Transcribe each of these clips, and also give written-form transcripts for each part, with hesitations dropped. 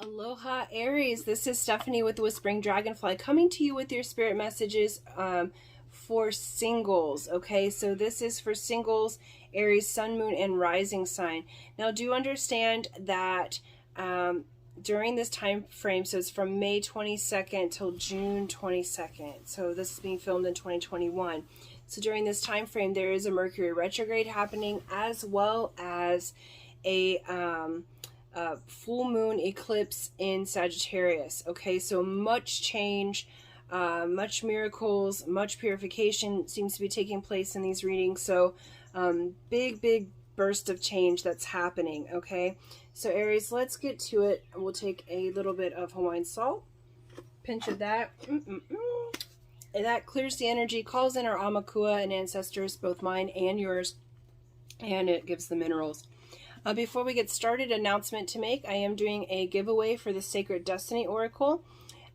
Aloha Aries, this is Stephanie with the Whispering Dragonfly coming to you with your spirit messages for singles. Okay, so this is for singles, Aries, Sun, Moon, and Rising sign. Now do understand that during this time frame, so it's from May 22nd till June 22nd. So this is being filmed in 2021. So during this time frame, there is a Mercury retrograde happening, as well as a full moon eclipse in Sagittarius. Okay, so much change, much miracles, much purification seems to be taking place in these readings. So big burst of change that's happening. Okay, so Aries, let's get to it. We'll take a little bit of Hawaiian salt, pinch of that. And that clears the energy, calls in our Aumakua and ancestors, both mine and yours, and it gives the minerals. Before we get started, announcement to make. I am doing a giveaway for the Sacred Destiny Oracle.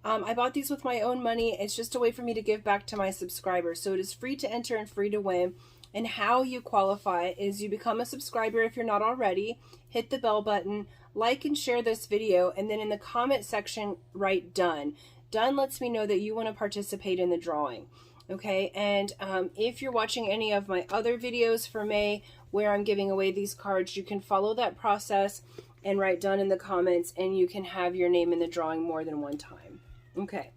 I bought these with my own money. It's just a way for me to give back to my subscribers. So it is free to enter and free to win. And how you qualify is you become a subscriber if you're not already. Hit the bell button, like and share this video, and then in the comment section, write done. Done lets me know that you want to participate in the drawing. Okay, and if you're watching any of my other videos for May where I'm giving away these cards, you can follow that process and write done in the comments, and you can have your name in the drawing more than one time. Okay,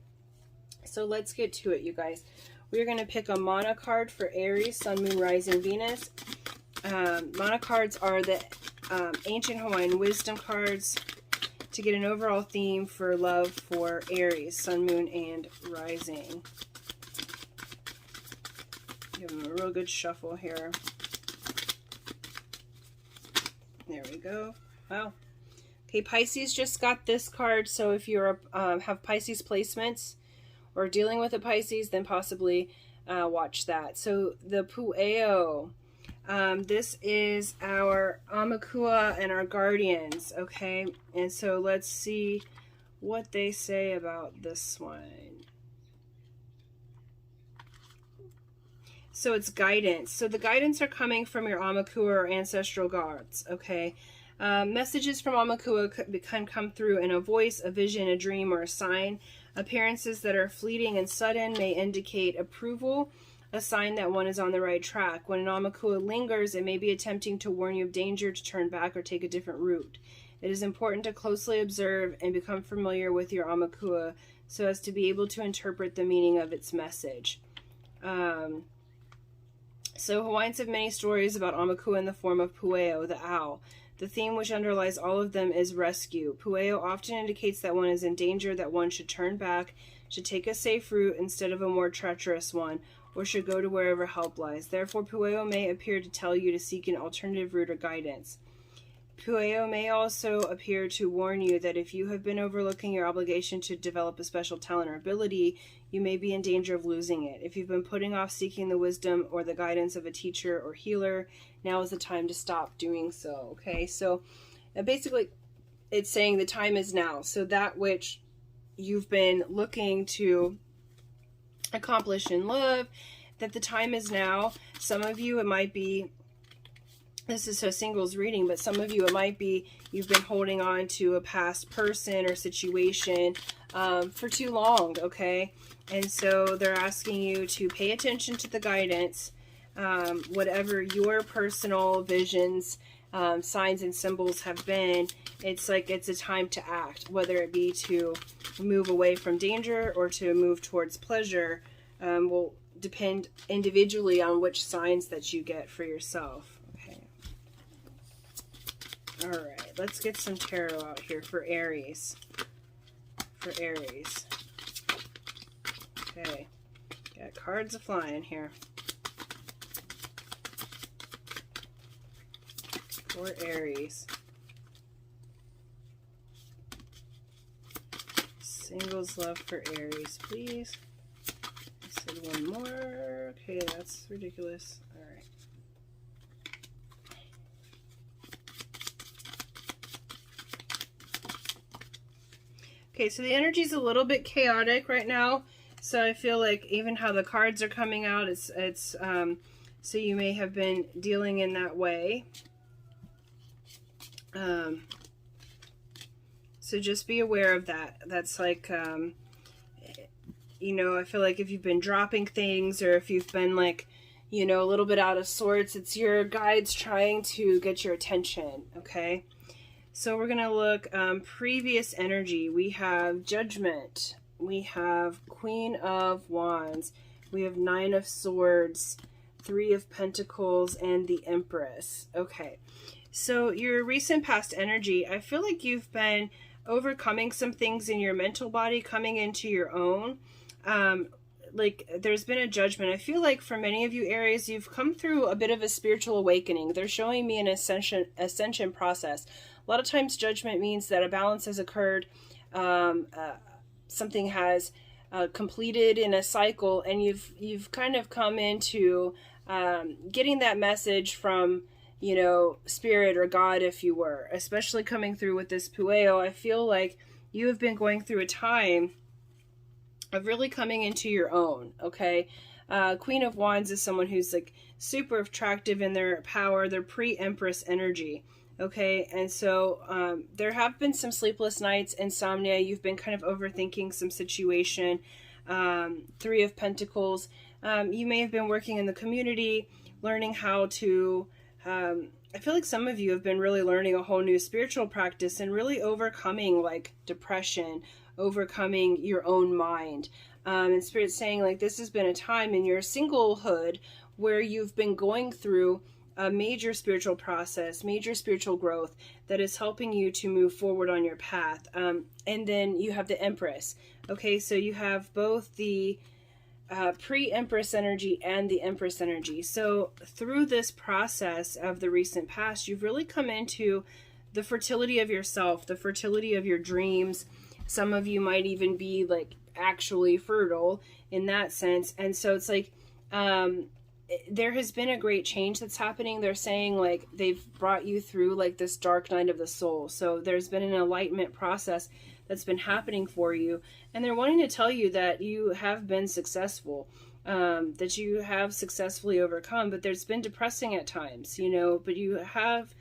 so let's get to it, you guys. We're going to pick a mana card for Aries, Sun, Moon, Rising, Venus. Mana cards are the ancient Hawaiian wisdom cards to get an overall theme for love for Aries, Sun, Moon, and Rising. Give them a real good shuffle here. There we go. Wow. Okay, Pisces just got this card, so if you have Pisces placements or dealing with a Pisces, then possibly watch that. So the Pu'eo, this is our Aumakua and our guardians, okay? And so let's see what they say about this one. So it's guidance. So the guidance are coming from your Aumakua or ancestral gods, okay? Messages from Aumakua can come through in a voice, a vision, a dream, or a sign. Appearances that are fleeting and sudden may indicate approval, a sign that one is on the right track. When an Aumakua lingers, it may be attempting to warn you of danger, to turn back, or take a different route. It is important to closely observe and become familiar with your Aumakua so as to be able to interpret the meaning of its message. So Hawaiians have many stories about Aumakua in the form of Pu'eo, the owl. The theme which underlies all of them is rescue. Pu'eo often indicates that one is in danger, that one should turn back, should take a safe route instead of a more treacherous one, or should go to wherever help lies. Therefore, Pu'eo may appear to tell you to seek an alternative route or guidance. Pu'eo may also appear to warn you that if you have been overlooking your obligation to develop a special talent or ability, you may be in danger of losing it. If you've been putting off seeking the wisdom or the guidance of a teacher or healer, now is the time to stop doing so. Okay, so basically it's saying the time is now. So that which you've been looking to accomplish in love, that the time is now. Some of you, it might be, this is a singles reading, but some of you, it might be you've been holding on to a past person or situation for too long, okay? And so they're asking you to pay attention to the guidance, whatever your personal visions, signs, and symbols have been. It's like it's a time to act, whether it be to move away from danger or to move towards pleasure, will depend individually on which signs that you get for yourself. All right, let's get some tarot out here for Aries. For Aries. Okay, got cards a-flying here. For Aries. Singles love for Aries, please. I said one more. Okay, that's ridiculous. All right. Okay, so the energy is a little bit chaotic right now. So I feel like even how the cards are coming out, it's so you may have been dealing in that way. So So just be aware of that. That's like, you know, I feel like if you've been dropping things, or if you've been like, you know, a little bit out of sorts, it's your guides trying to get your attention, okay? So we're going to look previous energy. We have Judgment. We have Queen of Wands. We have Nine of Swords, Three of Pentacles, and the Empress. Okay. So your recent past energy, I feel like you've been overcoming some things in your mental body, coming into your own. Like there's been a judgment. I feel like for many of you Aries, you've come through a bit of a spiritual awakening. They're showing me an ascension process. A lot of times judgment means that a balance has occurred. Something has completed in a cycle, and you've kind of come into getting that message from, you know, spirit or God, if you were, especially coming through with this Pueo. I feel like you have been going through a time of really coming into your own, okay? Queen of Wands is someone who's like super attractive in their power, their pre-Empress energy, okay? And so there have been some sleepless nights, insomnia, you've been kind of overthinking some situation. Three of Pentacles, you may have been working in the community, learning how to, I feel like some of you have been really learning a whole new spiritual practice and really overcoming like depression, overcoming your own mind. And Spirit's saying like this has been a time in your singlehood where you've been going through a major spiritual process, major spiritual growth that is helping you to move forward on your path. And then you have the Empress. Okay, so you have both the pre-Empress energy and the Empress energy. So through this process of the recent past, you've really come into the fertility of yourself, the fertility of your dreams. Some of you might even be like actually fertile in that sense. And so it's like, there has been a great change that's happening. They're saying like they've brought you through like this dark night of the soul. So there's been an enlightenment process that's been happening for you. And they're wanting to tell you that you have been successful, that you have successfully overcome, but there's been depressing at times, you know, but you have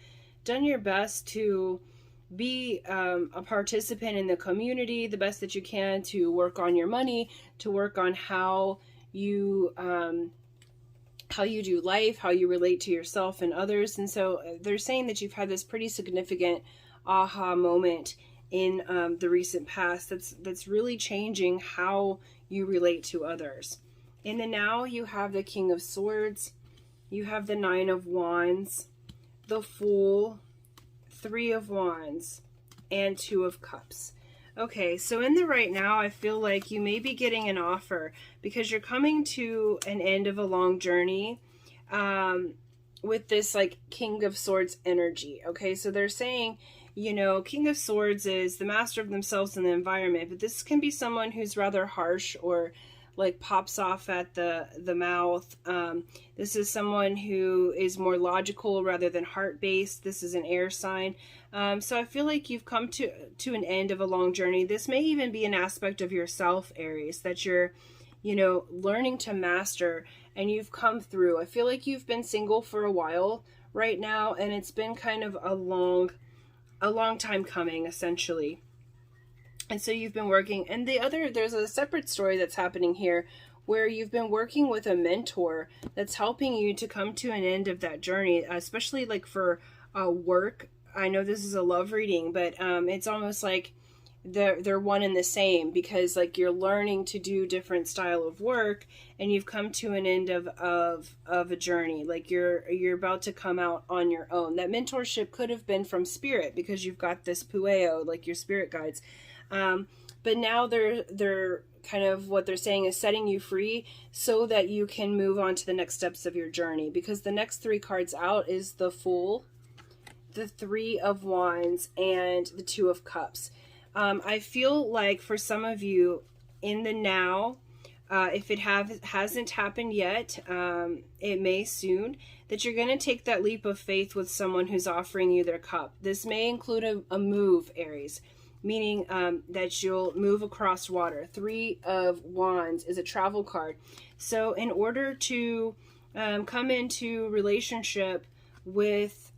done your best to be a participant in the community the best that you can, to work on your money, to work on how you do life, how you relate to yourself and others. And so they're saying that you've had this pretty significant aha moment in the recent past that's really changing how you relate to others. In the now, you have the King of Swords, you have the Nine of Wands, the Fool, Three of Wands, and Two of Cups. Okay, so in the right now, I feel like you may be getting an offer because you're coming to an end of a long journey with this like King of Swords energy. Okay, so they're saying, you know, King of Swords is the master of themselves and the environment, but this can be someone who's rather harsh or like pops off at the mouth. This is someone who is more logical rather than heart-based. This is an air sign. So I feel like you've come to an end of a long journey. This may even be an aspect of yourself, Aries, that you're, you know, learning to master and you've come through. I feel like you've been single for a while right now, and it's been kind of a long time coming, essentially. And so you've been working, and there's a separate story that's happening here where you've been working with a mentor that's helping you to come to an end of that journey, especially like for work. I know this is a love reading, but it's almost like they're one and the same, because like you're learning to do different style of work and you've come to an end of a journey. Like you're about to come out on your own. That mentorship could have been from spirit because you've got this Pueo, like your spirit guides. But now they're kind of, what they're saying is setting you free so that you can move on to the next steps of your journey, because the next three cards out is the Fool, the Three of Wands, and the Two of Cups. I feel like for some of you in the now, if it hasn't happened yet, it may soon, that you're going to take that leap of faith with someone who's offering you their cup. This may include a move, Aries, meaning that you'll move across water. Three of Wands is a travel card. So in order to come into relationship with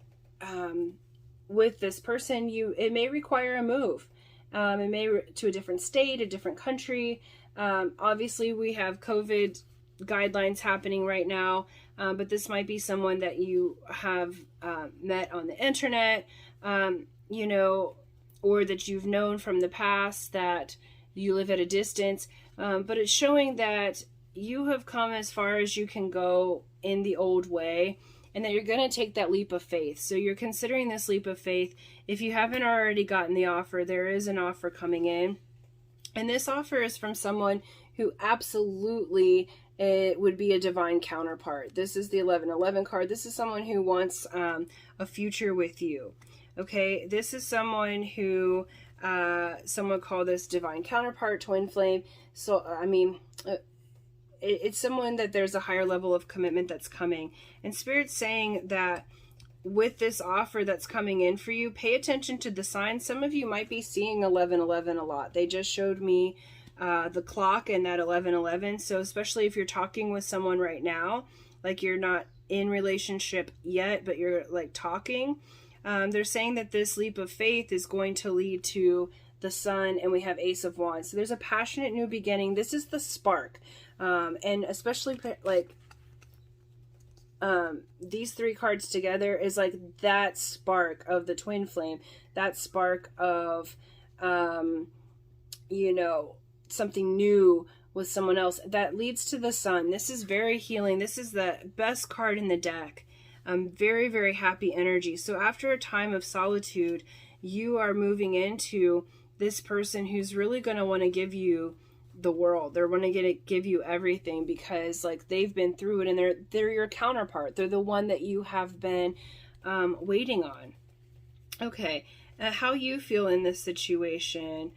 this person, it may require a move. It may to a different state, a different country. Obviously, we have COVID guidelines happening right now, but this might be someone that you have met on the internet, you know, or that you've known from the past, that you live at a distance. But it's showing that you have come as far as you can go in the old way, and that you're going to take that leap of faith. So you're considering this leap of faith. If you haven't already gotten the offer, there is an offer coming in. And this offer is from someone who absolutely would be a divine counterpart. This is the 1111 card. This is someone who wants a future with you. Okay, this is someone who someone call this divine counterpart, twin flame. So, I mean, it's someone that there's a higher level of commitment that's coming. And Spirit's saying that with this offer that's coming in for you, pay attention to the signs. Some of you might be seeing 1111 a lot. They just showed me the clock and that 1111. So especially if you're talking with someone right now, like you're not in relationship yet, but you're like talking, they're saying that this leap of faith is going to lead to the Sun, and we have Ace of Wands. So there's a passionate new beginning. This is the spark. And especially like these three cards together is like that spark of the twin flame, that spark of, you know, something new with someone else that leads to the Sun. This is very healing. This is the best card in the deck. Very, very happy energy. So after a time of solitude, you are moving into this person who's really going to want to give you the world. They're going to give you everything, because like they've been through it, and they're your counterpart. They're the one that you have been waiting on. Okay, how you feel in this situation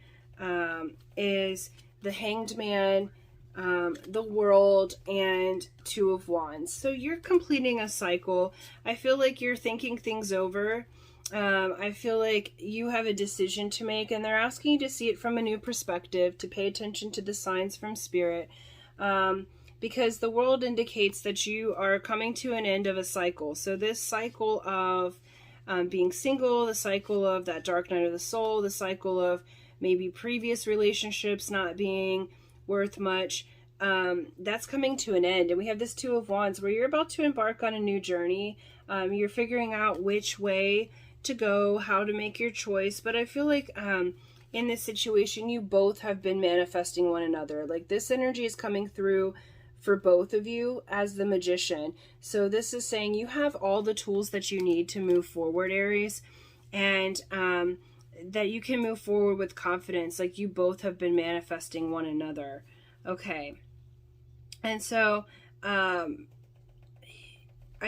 is the Hanged Man, the World, and Two of Wands. So you're completing a cycle. I feel like you're thinking things over. I feel like you have a decision to make, and they're asking you to see it from a new perspective, to pay attention to the signs from Spirit, because the World indicates that you are coming to an end of a cycle. So this cycle of being single, the cycle of that dark night of the soul, the cycle of maybe previous relationships not being worth much, that's coming to an end. And we have this Two of Wands, where you're about to embark on a new journey. You're figuring out which way to go, how to make your choice. But I feel like in this situation, you both have been manifesting one another. Like this energy is coming through for both of you as the Magician. So this is saying you have all the tools that you need to move forward, Aries, and that you can move forward with confidence. Like you both have been manifesting one another. Okay. And so I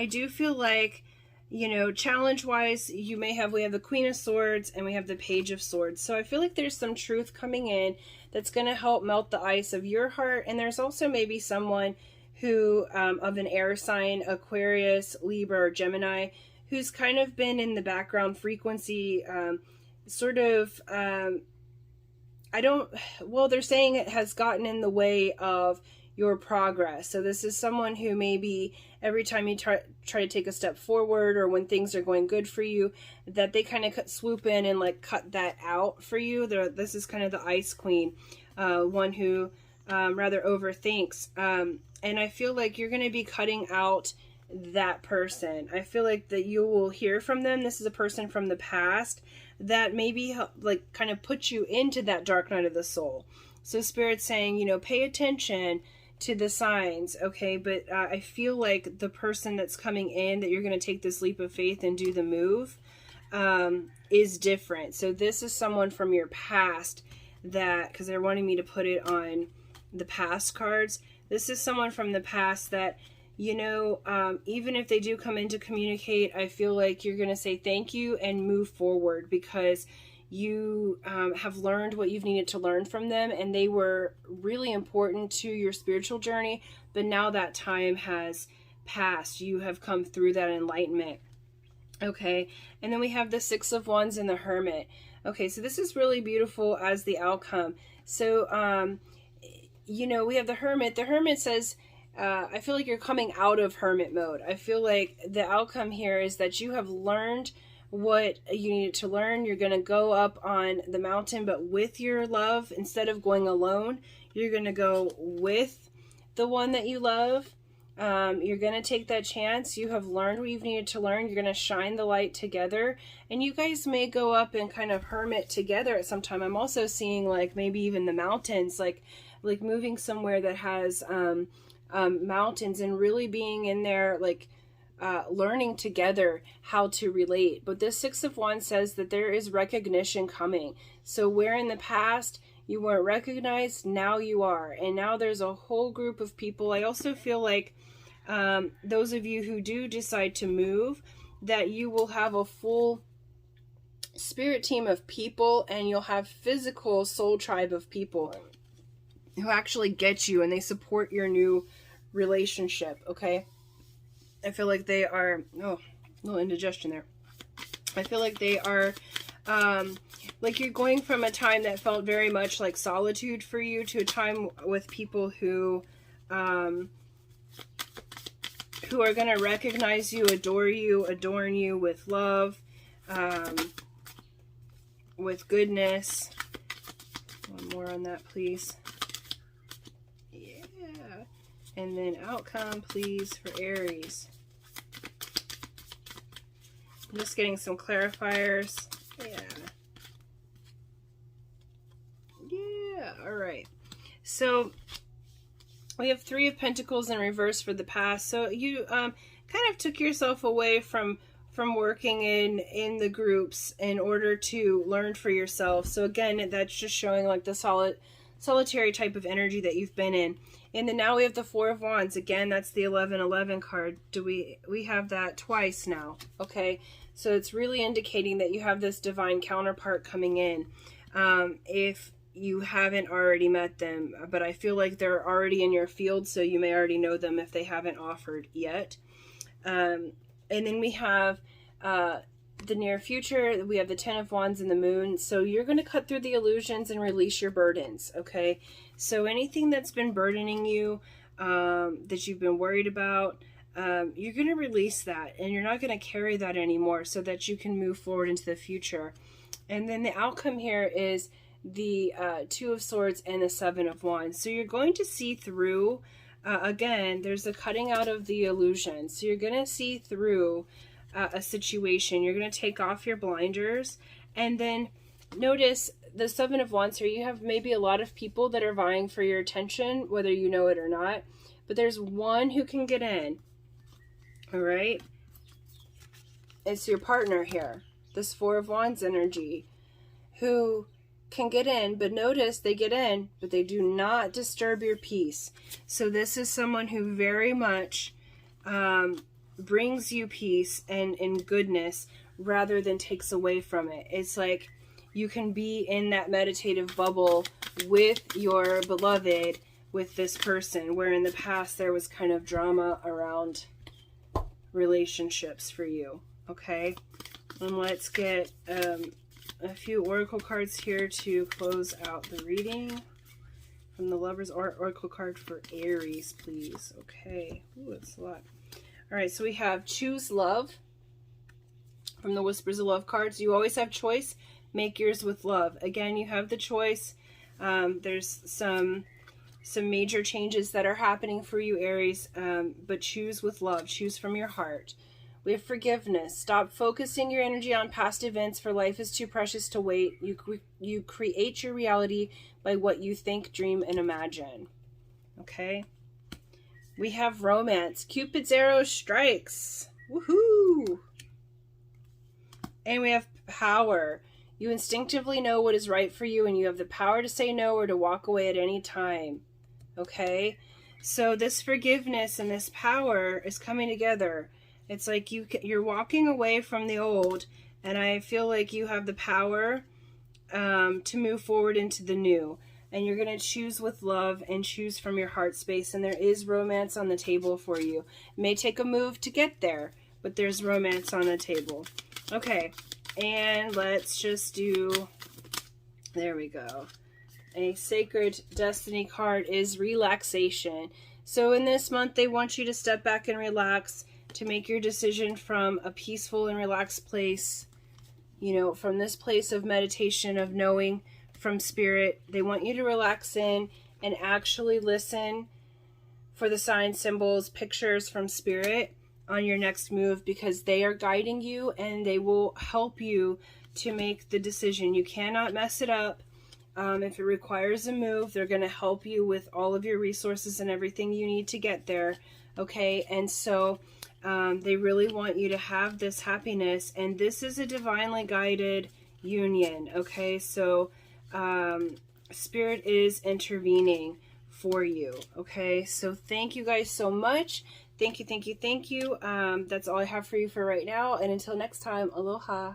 do feel like, you know, challenge-wise, we have the Queen of Swords and we have the Page of Swords. So I feel like there's some truth coming in that's going to help melt the ice of your heart. And there's also maybe someone who, of an air sign, Aquarius, Libra, or Gemini, who's kind of been in the background frequency, they're saying it has gotten in the way of your progress. So this is someone who maybe every time you try to take a step forward, or when things are going good for you, that they kind of swoop in and like cut that out for you. This is kind of the Ice Queen, one who rather overthinks. And I feel like you're going to be cutting out that person. I feel like that you will hear from them. This is a person from the past that maybe like kind of put you into that dark night of the soul. So Spirit's saying, you know, pay attention to the signs, okay? But I feel like the person that's coming in, that you're going to take this leap of faith and do the move, is different. So this is someone from your past that, because they're wanting me to put it on the past cards, this is someone from the past that, you know, even if they do come in to communicate, I feel like you're going to say thank you and move forward, because you have learned what you've needed to learn from them, and they were really important to your spiritual journey. But now that time has passed. You have come through that enlightenment. Okay, and then we have the Six of Wands and the Hermit. Okay, so this is really beautiful as the outcome. So, you know, we have the Hermit. The Hermit says, I feel like you're coming out of hermit mode. I feel like the outcome here is that you have learned what you needed to learn. You're going to go up on the mountain, but with your love. Instead of going alone, you're going to go with the one that you love. You're going to take that chance. You have learned what you've needed to learn. You're going to shine the light together, and you guys may go up and kind of hermit together at some time. I'm also seeing like maybe even the mountains, like moving somewhere that has mountains and really being in there, like learning together how to relate. But this Six of Wands says that there is recognition coming. So where in the past you weren't recognized, now you are. And now there's a whole group of people. I also feel like those of you who do decide to move, that you will have a full spirit team of people, and you'll have physical soul tribe of people who actually get you and they support your new relationship, okay? I feel like they are, oh, a little indigestion there. I feel like they are, like you're going from a time that felt very much like solitude for you to a time with people who are going to recognize you, adore you, adorn you with love, with goodness. One more on that, please. Yeah. And then outcome, please, for Aries. I'm just getting some clarifiers. Yeah. Yeah, all right. So we have Three of Pentacles in reverse for the past. So you kind of took yourself away from working in the groups in order to learn for yourself. So again, that's just showing like the solitary type of energy that you've been in. And then now we have the Four of Wands. Again, that's the 1111 card. We have that twice now. Okay, so it's really indicating that you have this divine counterpart coming in. If you haven't already met them, but I feel like they're already in your field, so you may already know them if they haven't offered yet. And then we have the near future. We have the Ten of Wands and the Moon. So you're going to cut through the illusions and release your burdens, okay? So anything that's been burdening you, that you've been worried about, you're going to release that, and you're not going to carry that anymore, so that you can move forward into the future. And then the outcome here is the Two of Swords and the Seven of Wands. So you're going to see through, again, there's a cutting out of the illusion. So you're going to see through a situation. You're going to take off your blinders. And then notice the Seven of Wands here. You have maybe a lot of people that are vying for your attention, whether you know it or not. But there's one who can get in. All right? It's your partner here. This Four of Wands energy, who can get in, but notice they get in, but they do not disturb your peace. So this is someone who very much brings you peace and goodness rather than takes away from it. It's like you can be in that meditative bubble with your beloved, with this person, where in the past there was kind of drama around relationships for you, okay? And let's get a few oracle cards here to close out the reading. From the Lovers oracle card for Aries, please. Okay. Ooh, that's a lot. All right, so we have Choose Love from the Whispers of Love cards. You always have choice. Make yours with love. Again, you have the choice. There's some major changes that are happening for you, Aries, but choose with love. Choose from your heart. We have Forgiveness. Stop focusing your energy on past events, for life is too precious to wait. You create your reality by what you think, dream, and imagine. Okay? We have Romance. Cupid's arrow strikes. Woohoo! And we have Power. You instinctively know what is right for you, and you have the power to say no or to walk away at any time. Okay? So this forgiveness and this power is coming together. It's like you're walking away from the old, and I feel like you have the power to move forward into the new. And you're going to choose with love and choose from your heart space. And there is romance on the table for you. It may take a move to get there, but there's romance on the table. Okay, and let's just do, there we go. A Sacred Destiny card is Relaxation. So in this month, they want you to step back and relax, to make your decision from a peaceful and relaxed place, you know, from this place of meditation, of knowing from Spirit. They want you to relax in and actually listen for the signs, symbols, pictures from Spirit on your next move, because they are guiding you and they will help you to make the decision. You cannot mess it up. If it requires a move, they're going to help you with all of your resources and everything you need to get there. Okay, and so they really want you to have this happiness, and this is a divinely guided union. Okay, so Spirit is intervening for you. Okay, so thank you guys so much. Thank you, thank you, thank you. That's all I have for you for right now, and until next time, aloha.